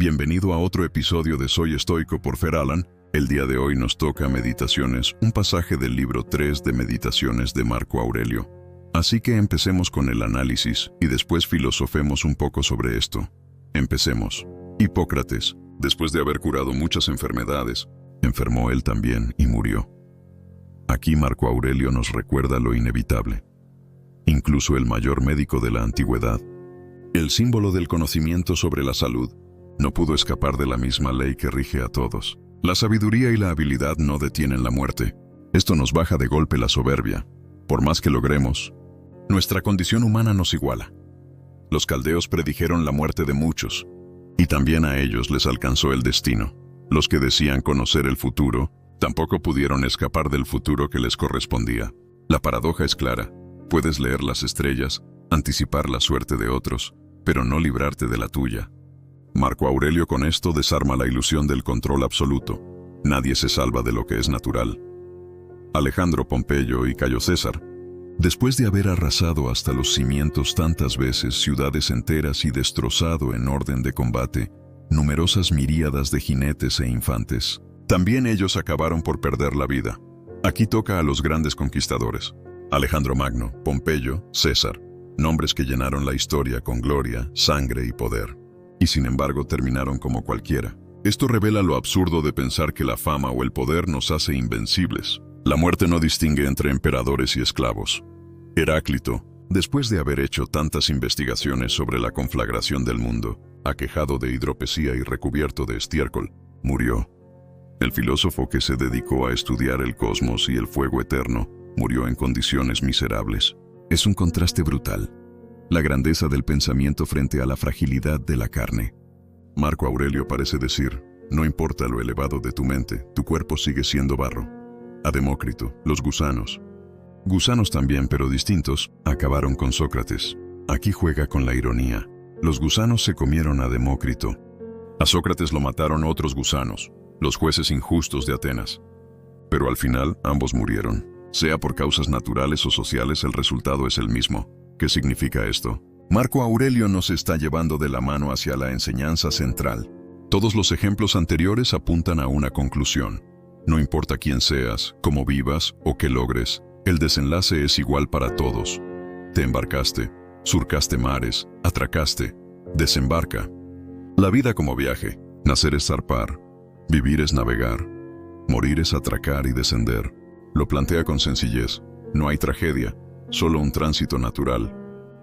Bienvenido a otro episodio de Soy Estoico por Fer Alan. El día de hoy nos toca Meditaciones, un pasaje del libro 3 de Meditaciones de Marco Aurelio. Así que empecemos con el análisis y después filosofemos un poco sobre esto. Empecemos. Hipócrates, después de haber curado muchas enfermedades, enfermó él también y murió. Aquí Marco Aurelio nos recuerda lo inevitable. Incluso el mayor médico de la antigüedad, el símbolo del conocimiento sobre la salud, no pudo escapar de la misma ley que rige a todos. La sabiduría y la habilidad no detienen la muerte. Esto nos baja de golpe la soberbia. Por más que logremos, nuestra condición humana nos iguala. Los caldeos predijeron la muerte de muchos, y también a ellos les alcanzó el destino. Los que decían conocer el futuro, tampoco pudieron escapar del futuro que les correspondía. La paradoja es clara. Puedes leer las estrellas, anticipar la suerte de otros, pero no librarte de la tuya. Marco Aurelio con esto desarma la ilusión del control absoluto. Nadie se salva de lo que es natural. Alejandro, Pompeyo y Cayo César, después de haber arrasado hasta los cimientos tantas veces ciudades enteras y destrozado en orden de combate numerosas miríadas de jinetes e infantes, también ellos acabaron por perder la vida. Aquí toca a los grandes conquistadores. Alejandro Magno, Pompeyo, César, nombres que llenaron la historia con gloria, sangre y poder. Y sin embargo terminaron como cualquiera. Esto revela lo absurdo de pensar que la fama o el poder nos hace invencibles. La muerte no distingue entre emperadores y esclavos. Heráclito, después de haber hecho tantas investigaciones sobre la conflagración del mundo, aquejado de hidropesía y recubierto de estiércol, murió. El filósofo que se dedicó a estudiar el cosmos y el fuego eterno, murió en condiciones miserables. Es un contraste brutal. La grandeza del pensamiento frente a la fragilidad de la carne. Marco Aurelio parece decir, no importa lo elevado de tu mente, tu cuerpo sigue siendo barro. A Demócrito, los gusanos también, pero distintos, acabaron con Sócrates. Aquí juega con la ironía. Los gusanos se comieron a Demócrito. A Sócrates lo mataron otros gusanos, los jueces injustos de Atenas. Pero al final, ambos murieron. Sea por causas naturales o sociales, el resultado es el mismo. ¿Qué significa esto? Marco Aurelio nos está llevando de la mano hacia la enseñanza central. Todos los ejemplos anteriores apuntan a una conclusión. No importa quién seas, cómo vivas o qué logres, el desenlace es igual para todos. Te embarcaste, surcaste mares, atracaste, desembarca. La vida como viaje, nacer es zarpar, vivir es navegar, morir es atracar y descender. Lo plantea con sencillez, no hay tragedia, solo un tránsito natural.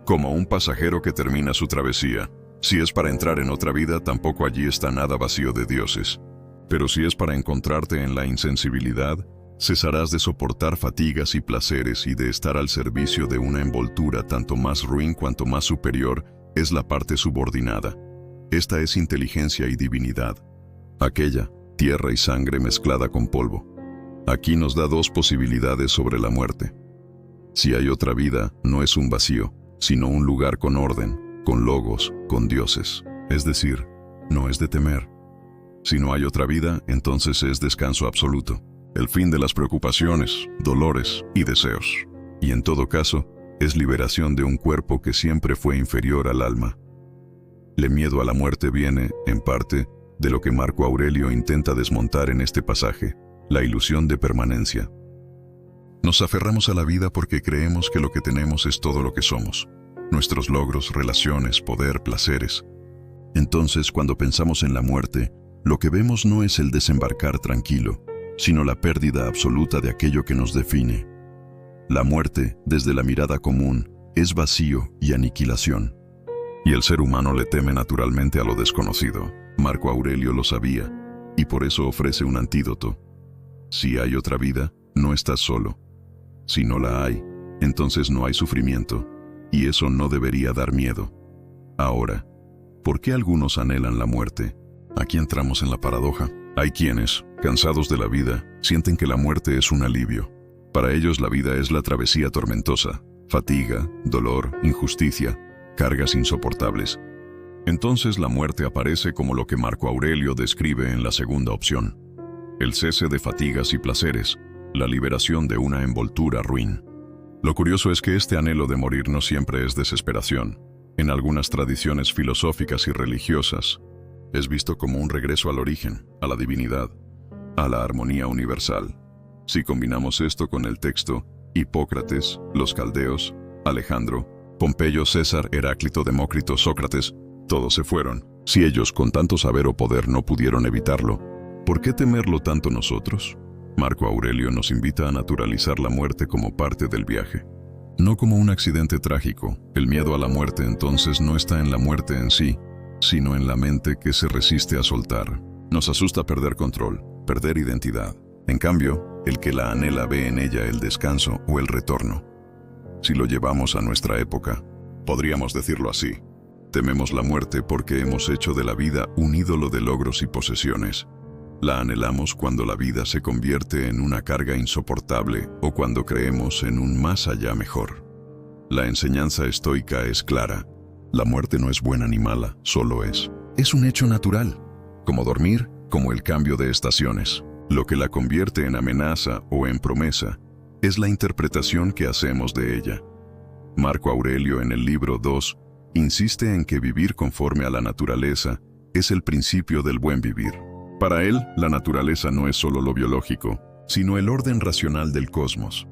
Como un pasajero que termina su travesía. Si es para entrar en otra vida, tampoco allí está nada vacío de dioses. Pero si es para encontrarte en la insensibilidad, cesarás de soportar fatigas y placeres y de estar al servicio de una envoltura tanto más ruin cuanto más superior es la parte subordinada. Esta es inteligencia y divinidad. Aquella, tierra y sangre mezclada con polvo. Aquí nos da dos posibilidades sobre la muerte. Si hay otra vida, no es un vacío, sino un lugar con orden, con logos, con dioses. Es decir, no es de temer. Si no hay otra vida, entonces es descanso absoluto. El fin de las preocupaciones, dolores y deseos. Y en todo caso, es liberación de un cuerpo que siempre fue inferior al alma. El miedo a la muerte viene, en parte, de lo que Marco Aurelio intenta desmontar en este pasaje, la ilusión de permanencia. Nos aferramos a la vida porque creemos que lo que tenemos es todo lo que somos. Nuestros logros, relaciones, poder, placeres. Entonces, cuando pensamos en la muerte, lo que vemos no es el desembarcar tranquilo, sino la pérdida absoluta de aquello que nos define. La muerte, desde la mirada común, es vacío y aniquilación. Y el ser humano le teme naturalmente a lo desconocido. Marco Aurelio lo sabía, y por eso ofrece un antídoto. Si hay otra vida, no estás solo. Si no la hay, entonces no hay sufrimiento, y eso no debería dar miedo. Ahora, ¿por qué algunos anhelan la muerte? Aquí entramos en la paradoja. Hay quienes, cansados de la vida, sienten que la muerte es un alivio. Para ellos la vida es la travesía tormentosa, fatiga, dolor, injusticia, cargas insoportables. Entonces la muerte aparece como lo que Marco Aurelio describe en la segunda opción. El cese de fatigas y placeres, la liberación de una envoltura ruin. Lo curioso es que este anhelo de morir no siempre es desesperación. En algunas tradiciones filosóficas y religiosas, Es visto como un regreso al origen, a la divinidad, a la armonía universal. Si combinamos esto con el texto, Hipócrates, los caldeos, Alejandro, Pompeyo, César, Heráclito, Demócrito, Sócrates, todos se fueron. Si ellos con tanto saber o poder no pudieron evitarlo, ¿por qué temerlo tanto nosotros? Marco Aurelio nos invita a naturalizar la muerte como parte del viaje. No como un accidente trágico. El miedo a la muerte entonces no está en la muerte en sí, sino en la mente que se resiste a soltar. Nos asusta perder control, perder identidad. En cambio, el que la anhela ve en ella el descanso o el retorno. Si lo llevamos a nuestra época, podríamos decirlo así. Tememos la muerte porque hemos hecho de la vida un ídolo de logros y posesiones. La anhelamos cuando la vida se convierte en una carga insoportable o cuando creemos en un más allá mejor. La enseñanza estoica es clara. La muerte no es buena ni mala, solo es. Es un hecho natural, como dormir, como el cambio de estaciones. Lo que la convierte en amenaza o en promesa es la interpretación que hacemos de ella. Marco Aurelio en el libro 2 insiste en que vivir conforme a la naturaleza es el principio del buen vivir. Para él, la naturaleza no es solo lo biológico, sino el orden racional del cosmos,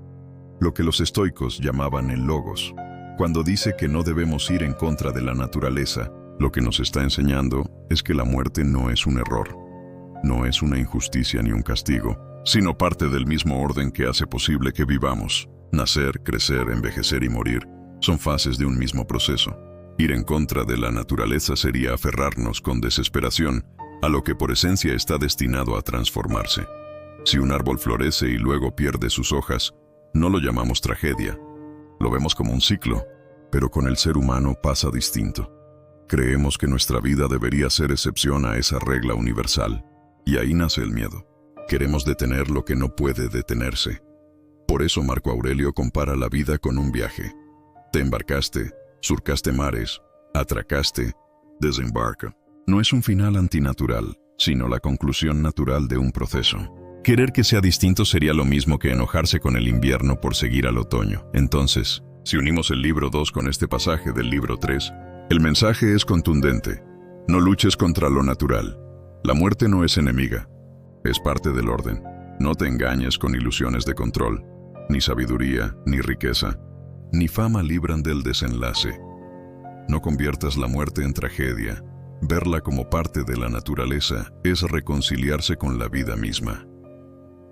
lo que los estoicos llamaban el logos. Cuando dice que no debemos ir en contra de la naturaleza, lo que nos está enseñando es que la muerte no es un error, no es una injusticia ni un castigo, sino parte del mismo orden que hace posible que vivamos. Nacer, crecer, envejecer y morir son fases de un mismo proceso. Ir en contra de la naturaleza sería aferrarnos con desesperación a lo que por esencia está destinado a transformarse. Si un árbol florece y luego pierde sus hojas, no lo llamamos tragedia. Lo vemos como un ciclo, pero con el ser humano pasa distinto. Creemos que nuestra vida debería ser excepción a esa regla universal, y ahí nace el miedo. Queremos detener lo que no puede detenerse. Por eso Marco Aurelio compara la vida con un viaje. Te embarcaste, surcaste mares, atracaste, desembarca. No es un final antinatural, sino la conclusión natural de un proceso. Querer que sea distinto sería lo mismo que enojarse con el invierno por seguir al otoño. Entonces, si unimos el libro 2 con este pasaje del libro 3, el mensaje es contundente. No luches contra lo natural. La muerte no es enemiga, es parte del orden. No te engañes con ilusiones de control. Ni sabiduría, ni riqueza, ni fama libran del desenlace. No conviertas la muerte en tragedia. Verla como parte de la naturaleza es reconciliarse con la vida misma.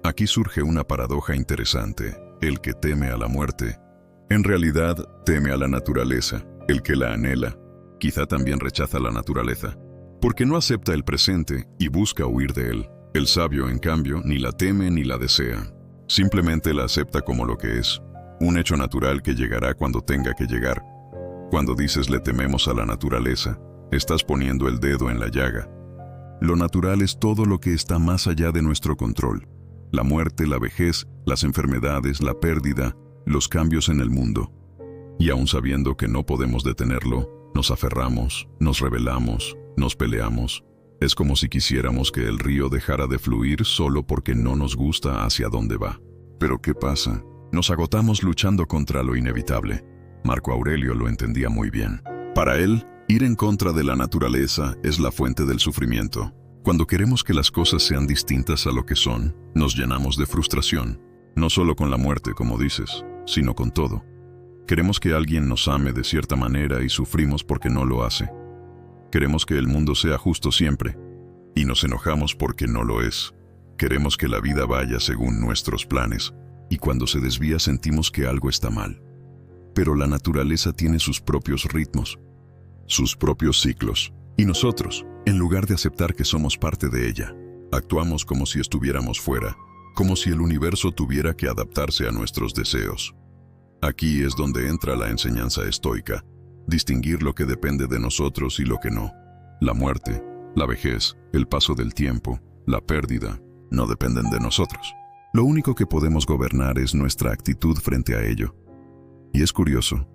Aquí surge una paradoja interesante. El que teme a la muerte, en realidad teme a la naturaleza. El que la anhela, quizá también rechaza la naturaleza, porque no acepta el presente y busca huir de él. El sabio, en cambio, ni la teme ni la desea. Simplemente la acepta como lo que es, un hecho natural que llegará cuando tenga que llegar. Cuando dices le tememos a la naturaleza, estás poniendo el dedo en la llaga. Lo natural es todo lo que está más allá de nuestro control. La muerte, la vejez, las enfermedades, la pérdida, los cambios en el mundo. Y aun sabiendo que no podemos detenerlo, nos aferramos, nos rebelamos, nos peleamos. Es como si quisiéramos que el río dejara de fluir solo porque no nos gusta hacia dónde va. Pero ¿qué pasa? Nos agotamos luchando contra lo inevitable. Marco Aurelio lo entendía muy bien. Para él, ir en contra de la naturaleza es la fuente del sufrimiento. Cuando queremos que las cosas sean distintas a lo que son, nos llenamos de frustración. No solo con la muerte, como dices, sino con todo. Queremos que alguien nos ame de cierta manera y sufrimos porque no lo hace. Queremos que el mundo sea justo siempre, y nos enojamos porque no lo es. Queremos que la vida vaya según nuestros planes, y cuando se desvía sentimos que algo está mal. Pero la naturaleza tiene sus propios ritmos, sus propios ciclos, y nosotros, en lugar de aceptar que somos parte de ella, actuamos como si estuviéramos fuera, como si el universo tuviera que adaptarse a nuestros deseos. Aquí es donde entra la enseñanza estoica. Distinguir lo que depende de nosotros y lo que no. La muerte, la vejez, el paso del tiempo, la pérdida, no dependen de nosotros. Lo único que podemos gobernar es nuestra actitud frente a ello. Y es curioso,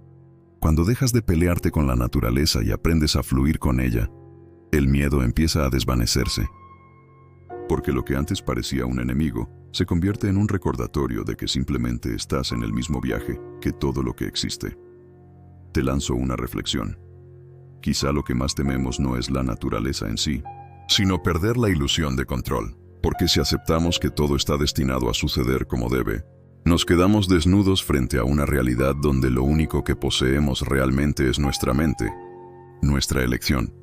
cuando dejas de pelearte con la naturaleza y aprendes a fluir con ella, el miedo empieza a desvanecerse. Porque lo que antes parecía un enemigo, se convierte en un recordatorio de que simplemente estás en el mismo viaje que todo lo que existe. Te lanzo una reflexión. Quizá lo que más tememos no es la naturaleza en sí, sino perder la ilusión de control. Porque si aceptamos que todo está destinado a suceder como debe, nos quedamos desnudos frente a una realidad donde lo único que poseemos realmente es nuestra mente, nuestra elección.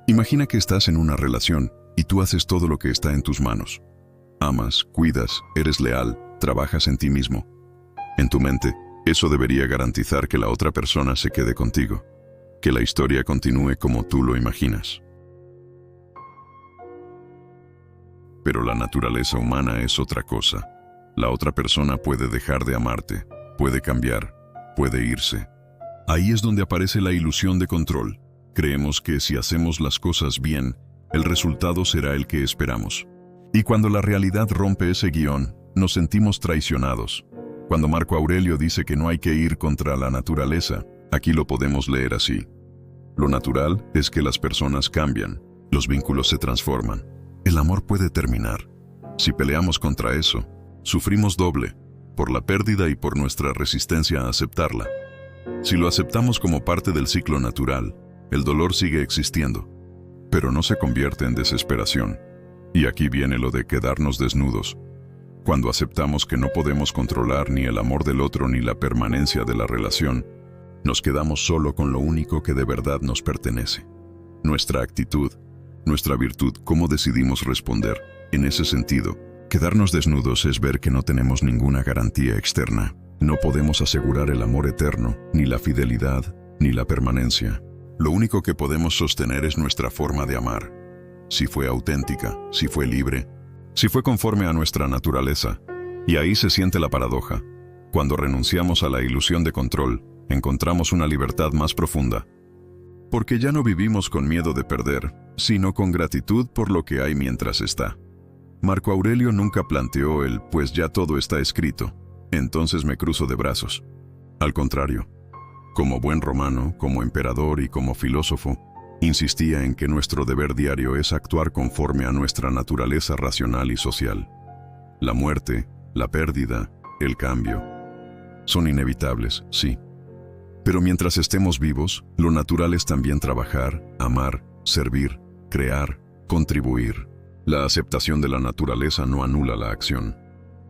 Imagina que estás en una relación y tú haces todo lo que está en tus manos. Amas, cuidas, eres leal, trabajas en ti mismo. En tu mente, eso debería garantizar que la otra persona se quede contigo, que la historia continúe como tú lo imaginas. Pero la naturaleza humana es otra cosa. La otra persona puede dejar de amarte, puede cambiar, puede irse. Ahí es donde aparece la ilusión de control. Creemos que si hacemos las cosas bien, el resultado será el que esperamos. Y cuando la realidad rompe ese guión, nos sentimos traicionados. Cuando Marco Aurelio dice que no hay que ir contra la naturaleza, aquí lo podemos leer así. Lo natural es que las personas cambian, los vínculos se transforman. El amor puede terminar. Si peleamos contra eso, sufrimos doble, por la pérdida y por nuestra resistencia a aceptarla. Si lo aceptamos como parte del ciclo natural, el dolor sigue existiendo, pero no se convierte en desesperación. Y aquí viene lo de quedarnos desnudos. Cuando aceptamos que no podemos controlar ni el amor del otro ni la permanencia de la relación, nos quedamos solo con lo único que de verdad nos pertenece. Nuestra actitud, nuestra virtud, cómo decidimos responder. En ese sentido, quedarnos desnudos es ver que no tenemos ninguna garantía externa. No podemos asegurar el amor eterno, ni la fidelidad, ni la permanencia. Lo único que podemos sostener es nuestra forma de amar. Si fue auténtica, si fue libre, si fue conforme a nuestra naturaleza. Y ahí se siente la paradoja. Cuando renunciamos a la ilusión de control, encontramos una libertad más profunda. Porque ya no vivimos con miedo de perder, sino con gratitud por lo que hay mientras está. Marco Aurelio nunca planteó el «pues ya todo está escrito, entonces me cruzo de brazos». Al contrario, como buen romano, como emperador y como filósofo, insistía en que nuestro deber diario es actuar conforme a nuestra naturaleza racional y social. La muerte, la pérdida, el cambio, son inevitables, sí. Pero mientras estemos vivos, lo natural es también trabajar, amar, servir, crear, contribuir. La aceptación de la naturaleza no anula la acción,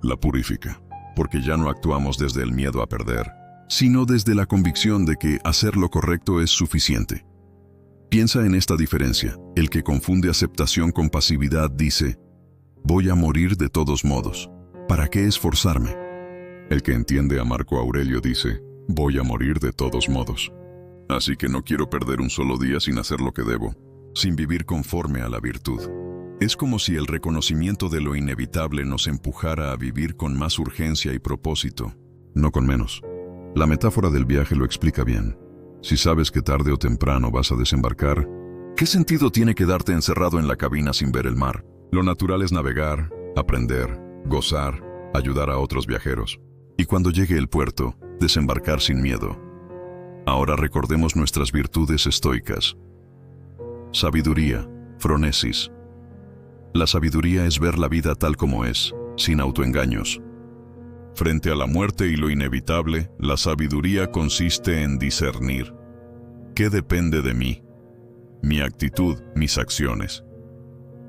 la purifica, porque ya no actuamos desde el miedo a perder, sino desde la convicción de que hacer lo correcto es suficiente. Piensa en esta diferencia. El que confunde aceptación con pasividad dice, voy a morir de todos modos, ¿para qué esforzarme? El que entiende a Marco Aurelio dice, voy a morir de todos modos. Así que no quiero perder un solo día sin hacer lo que debo, sin vivir conforme a la virtud. Es como si el reconocimiento de lo inevitable nos empujara a vivir con más urgencia y propósito, no con menos. La metáfora del viaje lo explica bien. Si sabes que tarde o temprano vas a desembarcar, ¿qué sentido tiene quedarte encerrado en la cabina sin ver el mar? Lo natural es navegar, aprender, gozar, ayudar a otros viajeros. Y cuando llegue el puerto, desembarcar sin miedo. Ahora recordemos nuestras virtudes estoicas. Sabiduría, phronesis. La sabiduría es ver la vida tal como es, sin autoengaños. Frente a la muerte y lo inevitable, la sabiduría consiste en discernir. ¿Qué depende de mí? Mi actitud, mis acciones.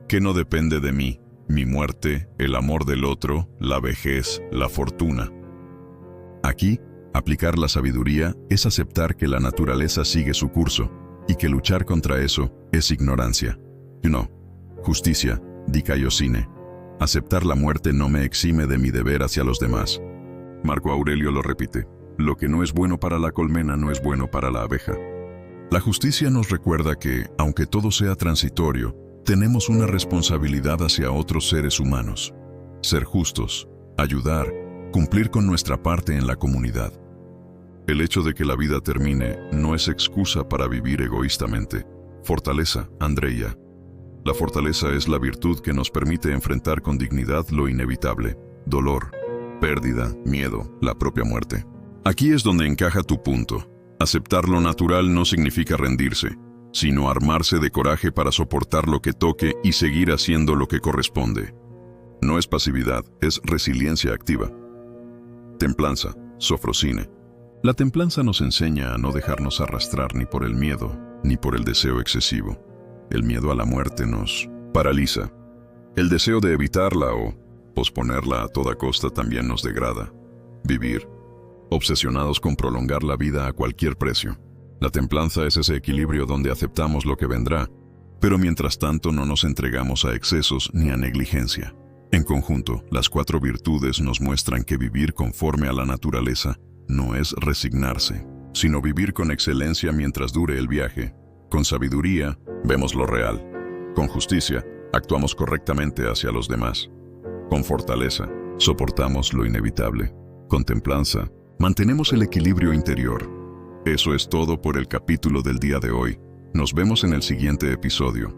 ¿Qué no depende de mí? Mi muerte, el amor del otro, la vejez, la fortuna. Aquí, aplicar la sabiduría es aceptar que la naturaleza sigue su curso y que luchar contra eso es ignorancia. Justicia, dikaiosine. Aceptar la muerte no me exime de mi deber hacia los demás. Marco Aurelio lo repite, lo que no es bueno para la colmena no es bueno para la abeja. La justicia nos recuerda que, aunque todo sea transitorio, tenemos una responsabilidad hacia otros seres humanos. Ser justos, ayudar, cumplir con nuestra parte en la comunidad. El hecho de que la vida termine no es excusa para vivir egoístamente. Fortaleza, Andreia. La fortaleza es la virtud que nos permite enfrentar con dignidad lo inevitable, dolor, pérdida, miedo, la propia muerte. Aquí es donde encaja tu punto. Aceptar lo natural no significa rendirse, sino armarse de coraje para soportar lo que toque y seguir haciendo lo que corresponde. No es pasividad, es resiliencia activa. Templanza, sofrosine. La templanza nos enseña a no dejarnos arrastrar ni por el miedo, ni por el deseo excesivo. el miedo a la muerte nos paraliza. El deseo de evitarla o posponerla a toda costa también nos degrada. Vivir, obsesionados con prolongar la vida a cualquier precio. La templanza es ese equilibrio donde aceptamos lo que vendrá, pero mientras tanto no nos entregamos a excesos ni a negligencia. En conjunto, las 4 virtudes nos muestran que vivir conforme a la naturaleza no es resignarse, sino vivir con excelencia mientras dure el viaje. Con sabiduría, vemos lo real. Con justicia, actuamos correctamente hacia los demás. Con fortaleza, soportamos lo inevitable. Con templanza, mantenemos el equilibrio interior. Eso es todo por el capítulo del día de hoy. Nos vemos en el siguiente episodio.